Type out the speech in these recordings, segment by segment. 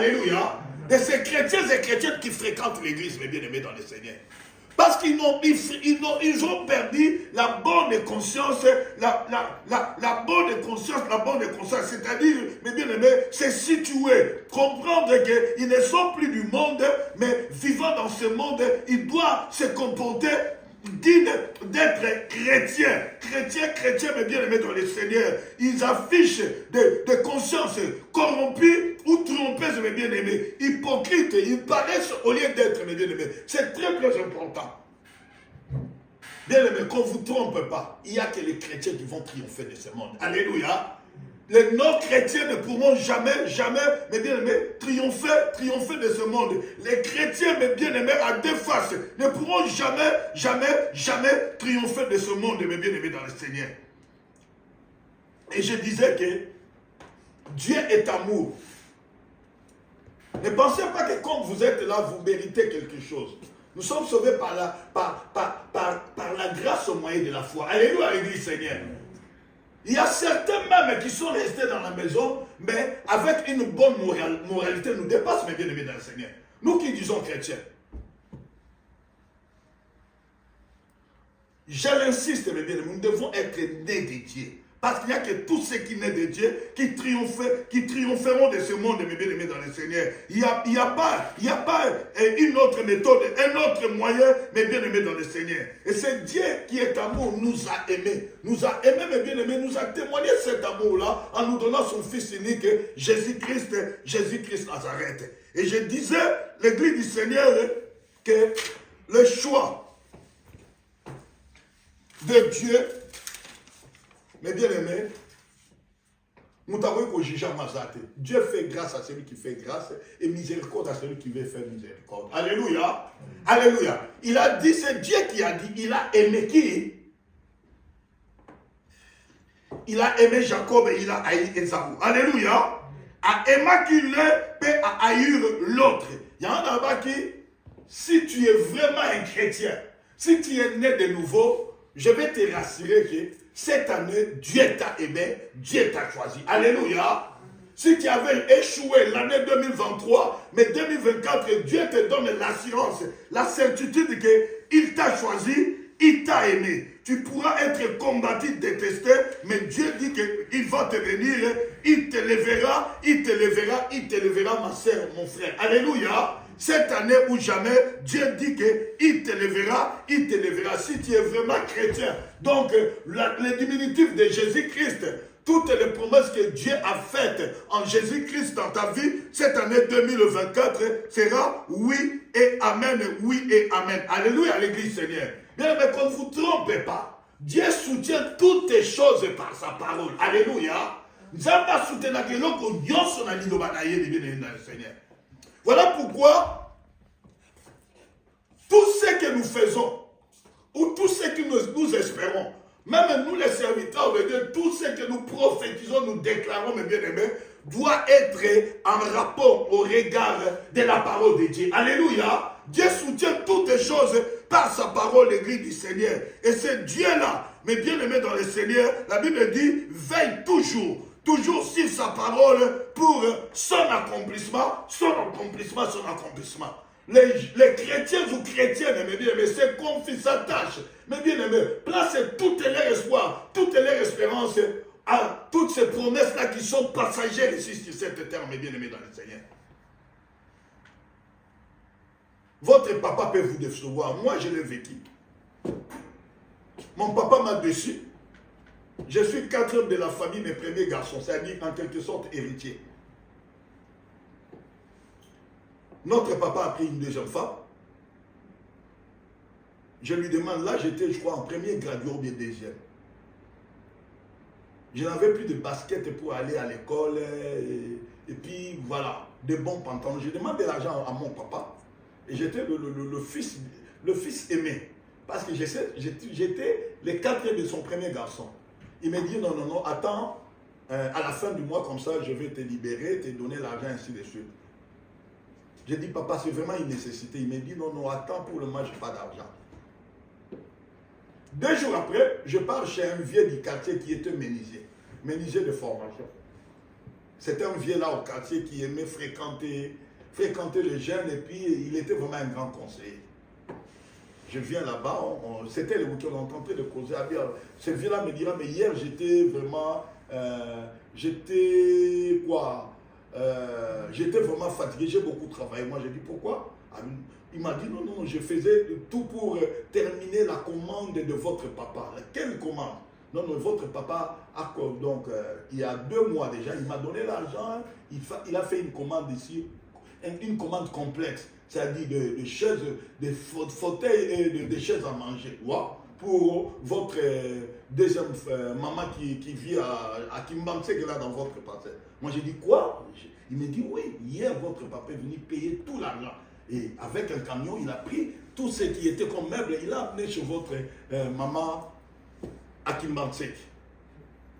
Alléluia. De ces chrétiens et chrétiennes qui fréquentent l'église, mes bien-aimés dans le Seigneur. Parce qu'ils ont perdu la bonne conscience, la bonne conscience, c'est-à-dire, mes bien-aimés, c'est situer, comprendre qu'ils ne sont plus du monde, mais vivant dans ce monde, ils doivent se comporter digne d'être chrétiens, mais bien aimés dans le Seigneur. Ils affichent de conscience corrompue ou trompeuse, mes bien aimés, hypocrites. Ils paraissent au lieu d'être, mes bien aimés. C'est très très important. Bien aimés, qu'on ne vous trompe pas. Il n'y a que les chrétiens qui vont triompher de ce monde. Alléluia. Les non-chrétiens ne pourront jamais, mes bien-aimés, triompher de ce monde. Les chrétiens, mes bien-aimés, à deux faces, ne pourront jamais triompher de ce monde, mes bien-aimés, dans le Seigneur. Et je disais que Dieu est amour. Ne pensez pas que comme vous êtes là, vous méritez quelque chose. Nous sommes sauvés par la grâce au moyen de la foi. Alléluia, l'Église Seigneur. Il y a certains même qui sont restés dans la maison, mais avec une bonne moralité, nous dépassent, mes bien-aimés dans le Seigneur. Nous qui disons chrétiens. Je l'insiste, mes bien-aimés, nous devons être nés de Dieu. Parce qu'il n'y a que tous ceux qui naissent de Dieu qui triompheront de ce monde, mes bien-aimés dans le Seigneur. Il n'y a pas une autre méthode, un autre moyen, mes bien-aimés dans le Seigneur. Et c'est Dieu qui est amour, nous a aimés. Nous a aimés, mes bien-aimés, nous a témoigné cet amour-là en nous donnant son Fils unique, Jésus-Christ Nazareth. Et je disais, l'Église du Seigneur, que le choix de Dieu, mes bien-aimés, nous t'avons qu'au juge Mazate. Dieu fait grâce à celui qui fait grâce et miséricorde à celui qui veut faire miséricorde. Alléluia. Alléluia. Il a dit, c'est Dieu qui a dit, il a aimé qui? Il a aimé Jacob et il a haï Esaü. Alléluia. A aimé qu'il peut haïr l'autre. Il y en a là-bas qui, si tu es vraiment un chrétien, si tu es né de nouveau, je vais te rassurer que cette année, Dieu t'a aimé, Dieu t'a choisi. Alléluia. Si tu avais échoué l'année 2023, mais 2024, Dieu te donne l'assurance, la certitude qu'il t'a choisi, il t'a aimé. Tu pourras être combattu, détesté, mais Dieu dit qu'il va te bénir, il te lèvera, ma soeur, mon frère. Alléluia. Cette année ou jamais, Dieu dit qu'il te lèvera, il te lèvera. Si tu es vraiment chrétien, donc le diminutif de Jésus-Christ, toutes les promesses que Dieu a faites en Jésus-Christ dans ta vie, cette année 2024 sera oui et amen, oui et amen. Alléluia, l'Église Seigneur. Bien, mais qu'on ne vous trompe pas. Dieu soutient toutes les choses par sa parole. Alléluia. Nzamba soutient que l'on yonso na lido banaye de bien dans le Seigneur. Voilà pourquoi tout ce que nous faisons, ou tout ce que nous espérons, même nous les serviteurs de Dieu, tout ce que nous prophétisons, nous déclarons, mes bien-aimés, doit être en rapport au regard de la parole de Dieu. Alléluia. Dieu soutient toutes les choses par sa parole, l'Église du Seigneur. Et c'est Dieu-là, mes bien-aimés dans le Seigneur, la Bible dit, veille toujours sur sa parole pour son accomplissement. Les chrétiens ou chrétiennes, mes bien-aimés, c'est confie sa tâche. Mes bien-aimés, placez toutes leurs espoirs, toutes leurs espérances à toutes ces promesses-là qui sont passagères ici sur cette terre, mes bien-aimés dans le Seigneur. Votre papa peut vous décevoir. Moi, je l'ai vécu. Mon papa m'a déçu. Je suis quatrième de la famille, mes premiers garçons, c'est-à-dire en quelque sorte héritier. Notre papa a pris une deuxième femme. Je lui demande, là j'étais, je crois, en premier gradué ou bien deuxième. Je n'avais plus de basket pour aller à l'école. Et puis voilà, de bons pantalons. Je demande de l'argent à mon papa. Et j'étais le fils aimé. Parce que j'étais le quatrième de son premier garçon. Il m'a dit, non, attends, à la fin du mois, comme ça, je vais te libérer, te donner l'argent, ainsi de suite. J'ai dit, papa, c'est vraiment une nécessité. Il m'a dit, non, attends, pour le mois, je n'ai pas d'argent. 2 jours après, je pars chez un vieux du quartier qui était menuisier de formation. C'était un vieux là au quartier qui aimait fréquenter les jeunes et puis il était vraiment un grand conseiller. Je viens là-bas, c'était le week-end, on tentait de causer. Ce vieux-là me dira, mais hier j'étais vraiment, j'étais vraiment fatigué, j'ai beaucoup travaillé. Moi j'ai dit pourquoi? Il m'a dit non, je faisais tout pour terminer la commande de votre papa. Quelle commande? Non, votre papa, donc il y a 2 mois déjà, il m'a donné l'argent, il a fait une commande ici, une commande complexe, c'est-à-dire de chaises, de fauteuils et de chaises à manger. Wow. Pour votre deuxième maman qui vit à Kimbanse, qui est là dans votre parcelle. Moi j'ai dit quoi? Il me dit oui, hier votre papa est venu payer tout l'argent. Et avec un camion, il a pris tout ce qui était comme meuble, il l'a amené chez votre maman à Kimbanse.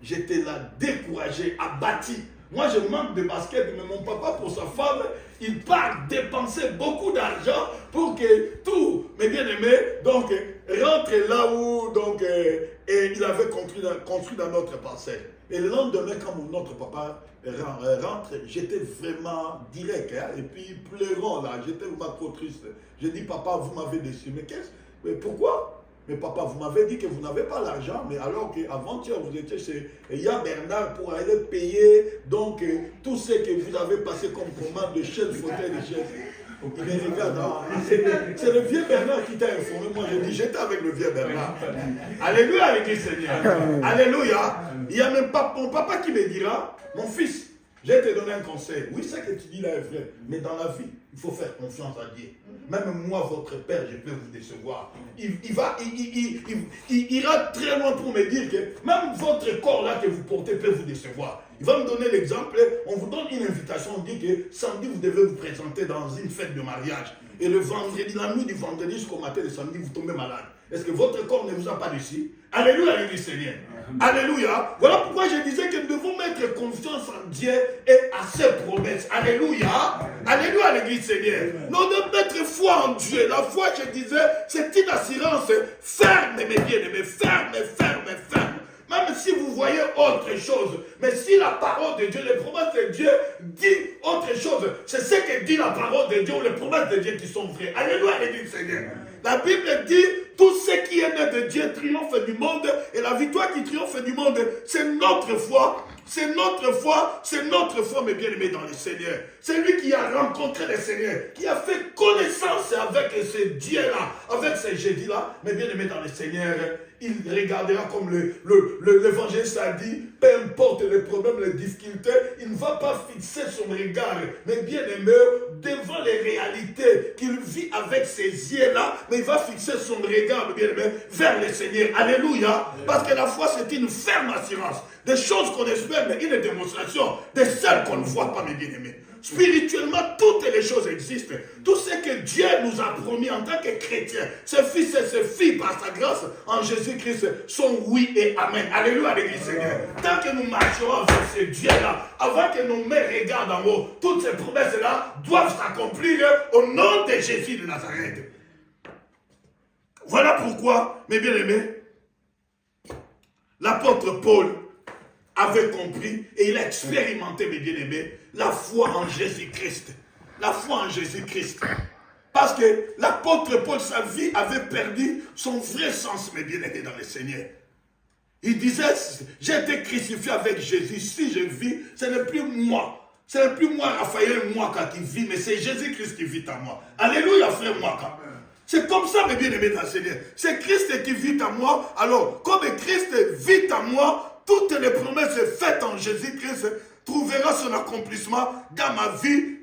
J'étais là découragé, abattu. Moi, je manque de basket, mais mon papa, pour sa femme, il part dépenser beaucoup d'argent pour que tous mes bien-aimés donc, rentrent là où donc, et il avait construit dans notre parcelle. Et le lendemain, quand notre papa rentre, j'étais vraiment direct. Hein, et puis, pleurant là, j'étais vraiment trop triste. J'ai dit, papa, vous m'avez déçu. Mais pourquoi? Mais papa, vous m'avez dit que vous n'avez pas l'argent, mais alors qu'avant-hier, vous étiez chez Yann Bernard pour aller payer donc tout ce que vous avez passé comme commande de chaises, fauteuils, de chaises. Il regarde, c'est le vieux Bernard qui t'a informé. Moi, j'ai dit, j'étais avec le vieux Bernard. Alléluia, l'église Seigneur. Alléluia. Il n'y a même pas mon papa qui me dira, mon fils, je vais te donner un conseil. Oui, ce que tu dis là est vrai, mais dans la vie, il faut faire confiance à Dieu. Même moi, votre père, je peux vous décevoir. Il ira très loin pour me dire que même votre corps là que vous portez peut vous décevoir. Il va me donner l'exemple. On vous donne une invitation. On dit que samedi, vous devez vous présenter dans une fête de mariage. Et le vendredi, la nuit du vendredi jusqu'au matin de samedi, vous tombez malade. Est-ce que votre corps ne vous a pas déçu? Alléluia, l'église Seigneur. Alléluia. Voilà pourquoi je disais que nous devons mettre confiance en Dieu et à ses promesses. Alléluia. Alléluia, l'église Seigneur. Nous devons mettre foi en Dieu. La foi, je disais, c'est une assurance ferme, mes bien-aimés. Ferme. Même si vous voyez autre chose, mais si la parole de Dieu, les promesses de Dieu dit autre chose, c'est ce que dit la parole de Dieu ou les promesses de Dieu qui sont vraies. Alléluia, l'église Seigneur. La Bible dit, tout ce qui est né de Dieu triomphe du monde, et la victoire qui triomphe du monde, c'est notre foi. C'est notre foi, mes bien-aimés dans le Seigneur. C'est lui qui a rencontré le Seigneur, qui a fait connaissance avec ce Dieu-là, avec ce Jésus-là, mes bien-aimés dans le Seigneur. Il regardera comme l'évangéliste a dit, peu importe les problèmes, les difficultés, il ne va pas fixer son regard, mais bien-aimé, devant les réalités qu'il vit avec ses yeux-là, mais il va fixer son regard, bien-aimé, vers le Seigneur. Alléluia. Parce que la foi, c'est une ferme assurance. Des choses qu'on espère, mais une démonstration de celles qu'on ne voit pas, mes bien-aimés. Spirituellement, toutes les choses existent. Tout ce que Dieu nous a promis en tant que chrétiens, ses fils et ses filles, par sa grâce en Jésus-Christ, sont oui et amen. Alléluia, l'église Seigneur. Tant que nous marcherons avec ce Dieu-là, avant que nos mains regardent en haut, toutes ces promesses-là doivent s'accomplir au nom de Jésus de Nazareth. Voilà pourquoi, mes bien-aimés, l'apôtre Paul avait compris et il a expérimenté, mes bien-aimés, la foi en Jésus-Christ. La foi en Jésus-Christ. Parce que l'apôtre Paul, sa vie avait perdu son vrai sens, mes bien-aimés, dans le Seigneur. Il disait, j'ai été crucifié avec Jésus. Si je vis, ce n'est plus moi. Ce n'est plus moi, Raphaël Mwaka, qui vit, mais c'est Jésus-Christ qui vit en moi. Alléluia, frère Mwaka. C'est comme ça, mes bien-aimés, dans le Seigneur. C'est Christ qui vit en moi. Alors, comme Christ vit en moi, toutes les promesses faites en Jésus-Christ trouvera son accomplissement dans ma vie,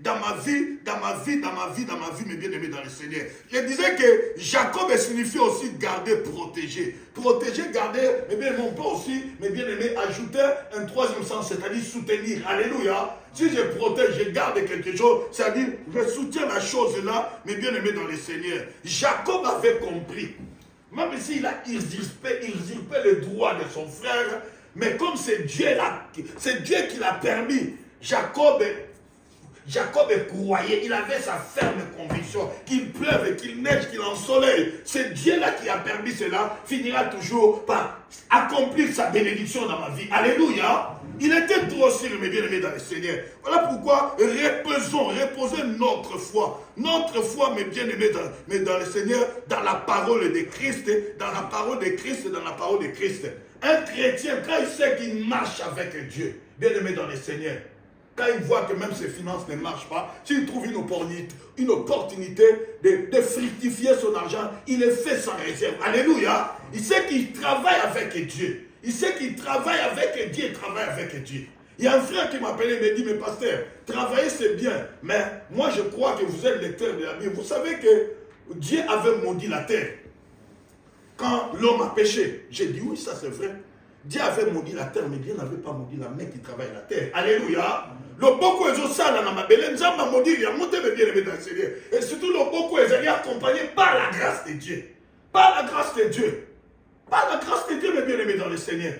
mes bien-aimés dans le Seigneur. Je disais que Jacob signifie aussi garder, protéger. Protéger, garder, mais bien, on peut aussi, mes bien-aimés, ajouter un troisième sens, c'est-à-dire soutenir. Alléluia. Si je protège, je garde quelque chose, c'est-à-dire je soutiens la chose là, mes bien-aimés dans le Seigneur. Jacob avait compris, même s'il a usurpé le droit de son frère, mais comme c'est Dieu qui l'a permis, Jacob croyait, il avait sa ferme conviction qu'il pleuve, qu'il neige, qu'il ensoleille. C'est Dieu là qui a permis cela, finira toujours par accomplir sa bénédiction dans ma vie. Alléluia. Il était trop sûr, mes bien-aimés dans le Seigneur. Voilà pourquoi reposons notre foi. Notre foi, mes bien-aimés dans le Seigneur, dans la parole de Christ, dans la parole de Christ, dans la parole de Christ. Un chrétien, quand il sait qu'il marche avec Dieu, bien-aimé dans le Seigneur, quand il voit que même ses finances ne marchent pas, s'il trouve une opportunité de fructifier son argent, il le fait sans réserve. Alléluia. Il sait qu'il travaille avec Dieu. Il sait qu'il travaille avec Dieu, il travaille avec Dieu. Il y a un frère qui m'appelait et me dit, mais pasteur, travailler c'est bien, mais moi je crois que vous êtes lecteur de la Bible. Vous savez que Dieu avait maudit la terre quand l'homme a péché. J'ai dit, oui, ça c'est vrai. Dieu avait maudit la terre, mais Dieu n'avait pas maudit la main qui travaille la terre. Alléluia. Le beaucoup est ça dans ma belle. Nous avons maudit, il y a monté le bien aimé dans le Seigneur. Et surtout le beaucoup est accompagné par la grâce de Dieu. Par la grâce de Dieu. Par la grâce de Dieu, mes bien-aimés dans le Seigneur.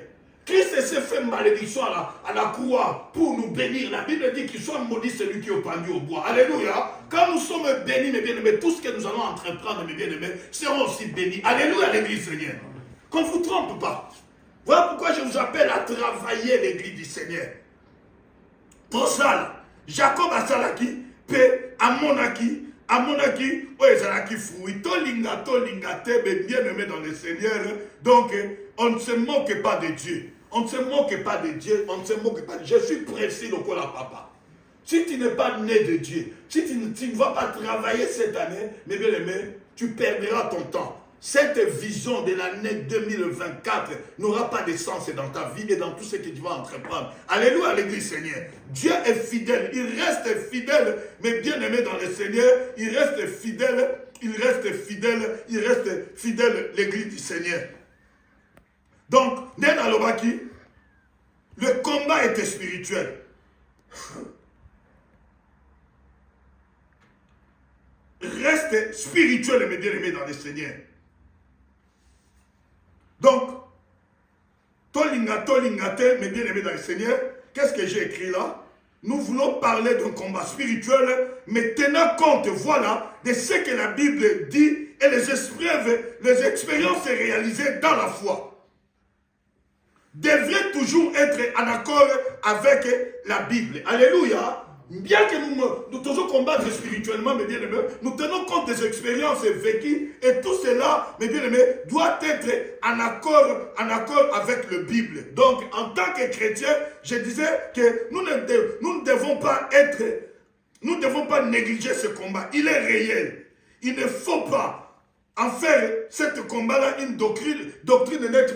Christ s'est fait malédiction à la croix pour nous bénir. La Bible dit qu'il soit maudit celui qui est pendu au bois. Alléluia. Quand nous sommes bénis, mes bien-aimés, tout ce que nous allons entreprendre, mes bien-aimés, seront aussi bénis. Alléluia, l'Église Seigneur. Qu'on ne vous trompe pas. Voilà pourquoi je vous appelle à travailler l'Église du Seigneur. Pour ça, Jacob a salaki, pe amonaki, oezalaki fruit, tolinga, bien-aimé dans le Seigneur. Donc, on ne se moque pas de Dieu. On ne se moque pas de Dieu, on ne se moque pas de Dieu. Je suis précis de quoi la papa. Si tu n'es pas né de Dieu, si tu ne vas pas travailler cette année, mes bien-aimés, tu perdras ton temps. Cette vision de l'année 2024 n'aura pas de sens dans ta vie et dans tout ce que tu vas entreprendre. Alléluia, l'Église Seigneur. Dieu est fidèle, il reste fidèle, mais bien aimé dans le Seigneur, il reste fidèle, l'Église du Seigneur. Donc, Nena Lobaki, le combat était spirituel. Reste spirituel, mes bien-aimés dans le Seigneur. Donc, Tolingate, mes bien-aimés dans le Seigneur, qu'est-ce que j'ai écrit là? Nous voulons parler d'un combat spirituel, mais tenant compte, voilà, de ce que la Bible dit et les expériences réalisées dans la foi. Devraient toujours être en accord avec la Bible. Alléluia. Bien que nous devons combattre spirituellement, mes bien-aimés, nous tenons compte des expériences vécues et tout cela, mes bien-aimés, doit être en accord avec la Bible. Donc, en tant que chrétien, je disais que nous ne devons pas négliger ce combat. Il est réel. Il ne faut pas en faire ce combat-là une doctrine nette,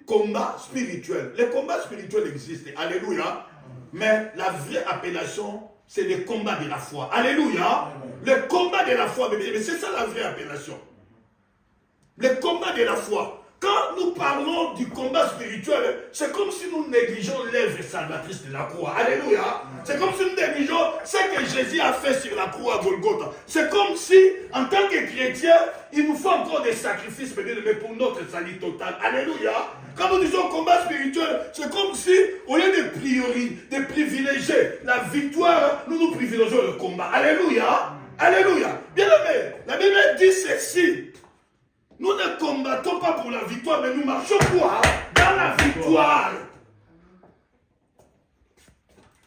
combat spirituel. Les combats spirituels existent. Alléluia. Mais la vraie appellation, c'est le combat de la foi. Alléluia. Le combat de la foi, mais c'est ça la vraie appellation. Le combat de la foi. Quand nous parlons du combat spirituel, c'est comme si nous négligeons l'œuvre salvatrice de la croix. Alléluia. C'est comme si nous négligeons ce que Jésus a fait sur la croix à Golgotha. C'est comme si, en tant que chrétien, il nous faut encore des sacrifices pour notre salut total. Alléluia. Quand nous disons combat spirituel, c'est comme si, au lieu de privilégier la victoire, nous privilégions le combat. Alléluia. Alléluia. Bien aimé, la Bible dit ceci. Nous ne combattons pas pour la victoire, mais nous marchons quoi? Dans la victoire.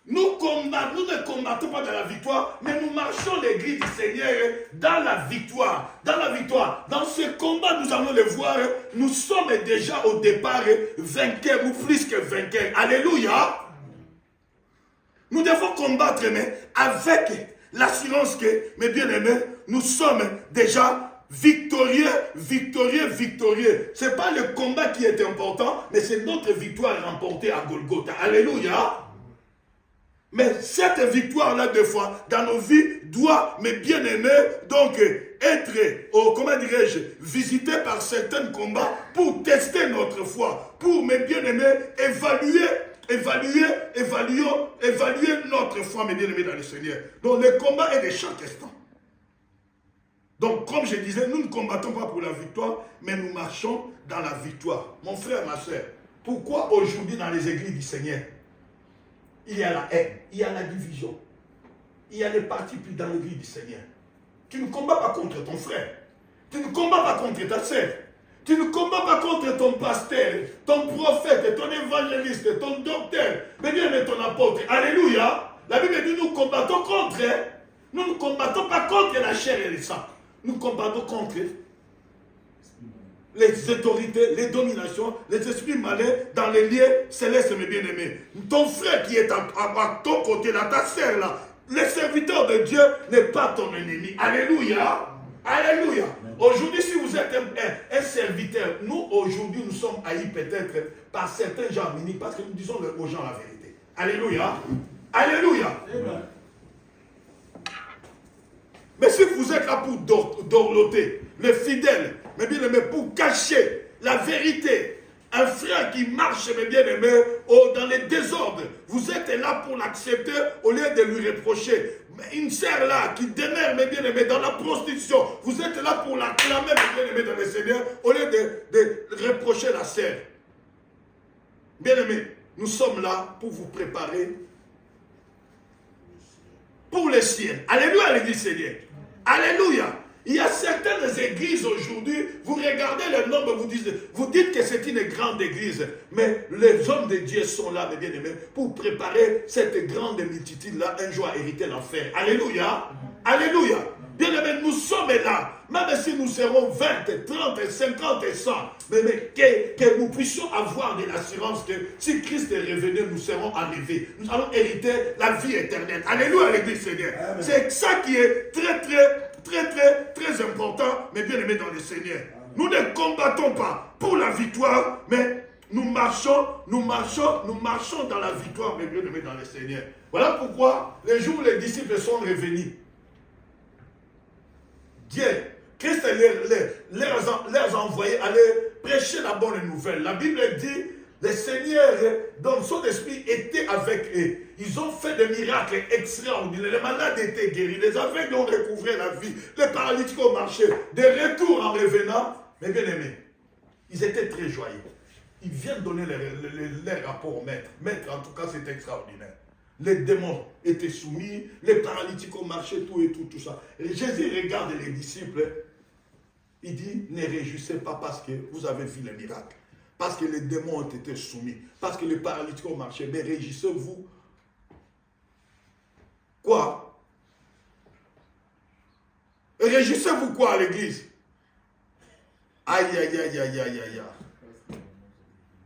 Nous ne combattons pas dans la victoire, mais nous marchons l'église du Seigneur dans la victoire. Dans la victoire. Dans ce combat, nous allons le voir, nous sommes déjà au départ vainqueurs ou plus que vainqueurs. Alléluia. Nous devons combattre, mais avec l'assurance que, mes bien-aimés, nous sommes déjà victorieux. Ce n'est pas le combat qui est important, mais c'est notre victoire remportée à Golgotha. Alléluia. Mais cette victoire-là, des fois, dans nos vies, doit, mes bien-aimés, donc, être, comment dirais-je, visitée par certains combats pour tester notre foi, pour, mes bien-aimés, évaluer notre foi, mes bien-aimés, dans le Seigneur. Donc, le combat est de chaque instant. Donc, comme je disais, nous ne combattons pas pour la victoire, mais nous marchons dans la victoire. Mon frère, ma soeur, pourquoi aujourd'hui dans les églises du Seigneur, il y a la haine, il y a la division, il y a les partis pris dans l'église du Seigneur? Tu ne combats pas contre ton frère, tu ne combats pas contre ta soeur, Tu ne combats pas contre ton pasteur, ton prophète, ton évangéliste, ton docteur, mais bien mais ton apôtre. Alléluia. La Bible dit nous combattons contre. Nous ne combattons pas contre la chair et le sang. Nous combattons contre les autorités, les dominations, les esprits malins dans les lieux célestes, mes bien-aimés. Ton frère qui est à ton côté, là, ta sœur là, le serviteur de Dieu n'est pas ton ennemi. Alléluia. Alléluia. Aujourd'hui, si vous êtes un serviteur, nous, aujourd'hui, nous sommes haïs peut-être par certains gens miniques parce que nous disons aux gens la vérité. Alléluia. Alléluia. Mais si vous êtes là pour dorloter, les fidèles, mes bien-aimés, pour cacher la vérité, un frère qui marche, mes bien-aimés, dans les désordres, vous êtes là pour l'accepter au lieu de lui reprocher. Une sœur là qui demeure, mes bien-aimés, dans la prostitution, vous êtes là pour l'acclamer, mes bien-aimés, dans le Seigneur, au lieu de reprocher la sœur. Bien-aimés, nous sommes là pour vous préparer pour les ciels. Alléluia, l'église Seigneur. Alléluia. Il y a certaines églises aujourd'hui, vous regardez le nombre, vous dites que c'est une grande église, mais les hommes de Dieu sont là, mes bien-aimés, pour préparer cette grande multitude-là, un jour à hériter l'enfer. Alléluia. Alléluia. Bien-aimés, nous sommes là, même si nous serons 20, 30, 50 et 100, mais que nous puissions avoir de l'assurance que si Christ est revenu, nous serons enlevés. Nous allons hériter la vie éternelle. Alléluia, l'église Seigneur. C'est ça qui est très important, mais bien aimé dans le Seigneur. Nous ne combattons pas pour la victoire, mais nous marchons dans la victoire, mais bien aimé dans le Seigneur. Voilà pourquoi les jours où les disciples sont revenus, Dieu, Christ les a envoyés aller prêcher la bonne nouvelle. La Bible dit, le Seigneur, dans son esprit, était avec eux. Ils ont fait des miracles extraordinaires. Les malades étaient guéris, les aveugles ont recouvré la vie, les paralytiques ont marché. De retour en revenant, mes bien-aimés, ils étaient très joyeux. Ils viennent donner leur rapport au maître. Maître, en tout cas, c'est extraordinaire. Les démons étaient soumis, les paralytiques ont marché, tout ça. Et Jésus regarde les disciples, il dit, ne réjouissez pas parce que vous avez vu les miracles, parce que les démons ont été soumis, parce que les paralytiques ont marché, mais réjouissez-vous. Quoi? Réjouissez-vous quoi à l'église? Aïe, aïe, aïe, aïe, aïe, aïe.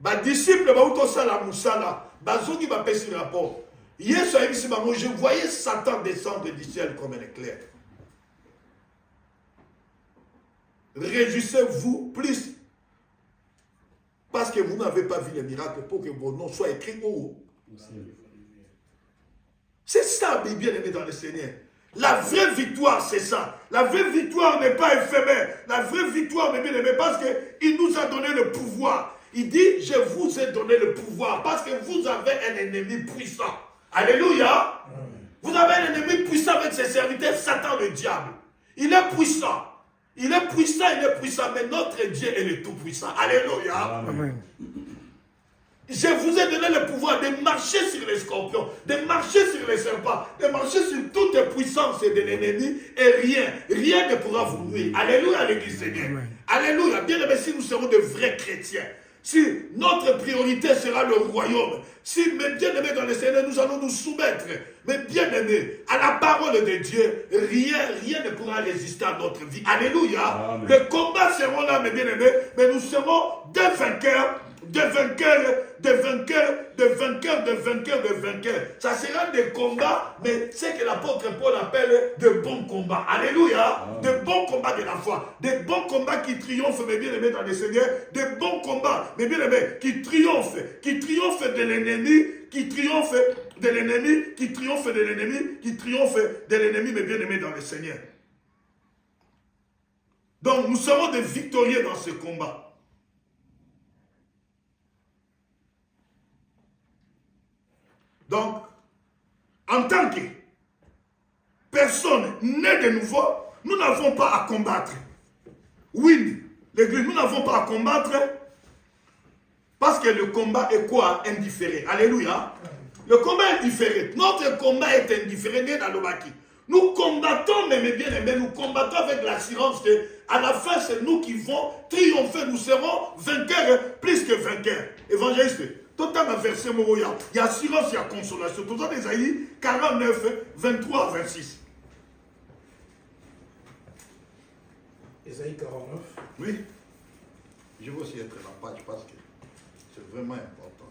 Bah, disciples, bah, où ça la moussala, bah, zoni, bah, pèse le rapport. Hier, je voyais Satan descendre du ciel comme un éclair. Réjouissez-vous plus parce que vous n'avez pas vu les miracles pour que vos noms soient écrits haut. C'est ça, bien aimé dans le Seigneur. La vraie victoire, c'est ça. La vraie victoire n'est pas éphémère. La vraie victoire, bien aimé, parce qu'il nous a donné le pouvoir. Il dit, je vous ai donné le pouvoir parce que vous avez un ennemi puissant. Alléluia. Vous avez un ennemi puissant avec ses serviteurs, Satan le diable. Il est puissant. Il est puissant, mais notre Dieu est le tout-puissant. Alléluia. Amen. Je vous ai donné le pouvoir de marcher sur les scorpions, de marcher sur les serpents, de marcher sur toute puissance de l'ennemi et rien ne pourra vous nuire. Alléluia, l'église Seigneur. Alléluia. Bien aimé, si nous serons de vrais chrétiens, si notre priorité sera le royaume, si, mes bien-aimés dans le Seigneur, nous allons nous soumettre, mes bien-aimés, à la parole de Dieu, rien ne pourra résister à notre vie. Alléluia. Amen. Les combats seront là, mes bien-aimés, mais nous serons des vainqueurs, des vainqueurs. Ça sera des combats, mais c'est que l'apôtre Paul appelle de bons combats. Alléluia. De bons combats de la foi. Des bons combats qui triomphent, mes bien-aimés dans le Seigneur. Des bons combats, mes bien-aimés, qui triomphent de l'ennemi, qui triomphe de l'ennemi, mes bien-aimés dans le Seigneur. Donc, nous serons des victorieux dans ce combat. Donc, en tant que personne née de nouveau, nous n'avons pas à combattre. Oui, l'église, nous n'avons pas à combattre parce que le combat est quoi? Indifférent. Alléluia. Le combat est différé. Notre combat est indifférent. Nous combattons, mais bien aimés, nous combattons avec l'assurance qu'à la fin, c'est nous qui vont triompher. Nous serons vainqueurs, plus que vainqueurs. Évangéliste, tout un verset, il y a assurance, il y a consolation. Tout ça, Ésaïe 49, 23 à 26. Ésaïe 49. Oui. Je veux aussi être la page parce que c'est vraiment important.